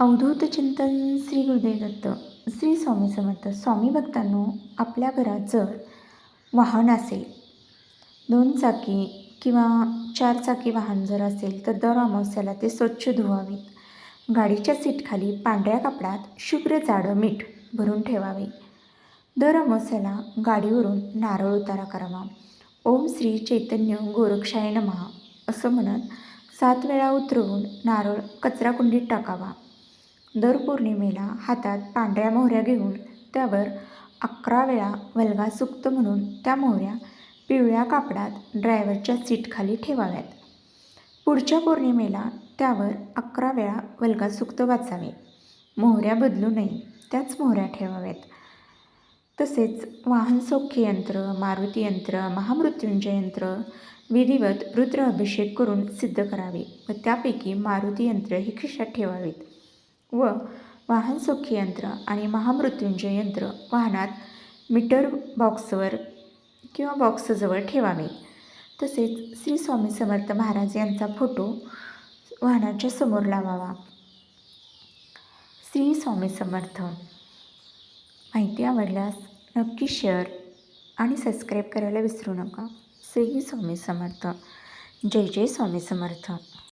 अवधूत चिंतन श्री गुरुदेव दत्त. श्री स्वामी समर्थ. स्वामी भक्तांनो, आपल्या घरात जर वाहन असेल, 2 चाकी किंवा 4 चाकी वाहन जर असेल तर दर अमावस्याला ते स्वच्छ धुवावीत. गाडीच्या सीटखाली पांढऱ्या कापडात शुभ्र जाडं मीठ भरून ठेवावे. दर अमावस्याला गाडीवरून नारळ उतारा करावा. ओम श्री चैतन्य गोरक्षाय नमः असं म्हणत 7 वेळा उतरवून नारळ कचराकुंडीत टाकावा. दर पौर्णिमेला हातात पांढऱ्या मोहऱ्या घेऊन त्यावर 11 वेळा वल्गा सूक्त म्हणून त्या मोहऱ्या पिवळ्या कापडात ड्रायव्हरच्या सीटखाली ठेवाव्यात. पुढच्या पौर्णिमेला त्यावर 11 वेळा वल्गा सूक्त वाचावे. मोहऱ्या बदलू नये, त्याच मोहऱ्या ठेवाव्यात. तसेच वाहन सौख्य यंत्र, मारुती यंत्र, महामृत्युंजय यंत्र विधिवत रुद्र अभिषेक करून सिद्ध करावे व त्यापैकी मारुती यंत्र हे खिशात ठेवावेत व वाहन सौख्य यंत्र आणि महामृत्युंजय यंत्र वाहनात मीटर बॉक्सवर किंवा बॉक्सजवळ ठेवावे. तसेच श्री स्वामी समर्थ महाराज यांचा फोटो वाहनाच्या समोर लावावा. श्री स्वामी समर्थ. माहिती आवडल्यास नक्की शेअर आणि सबस्क्राईब करायला विसरू नका. श्री स्वामी समर्थ. जय जय स्वामी समर्थ.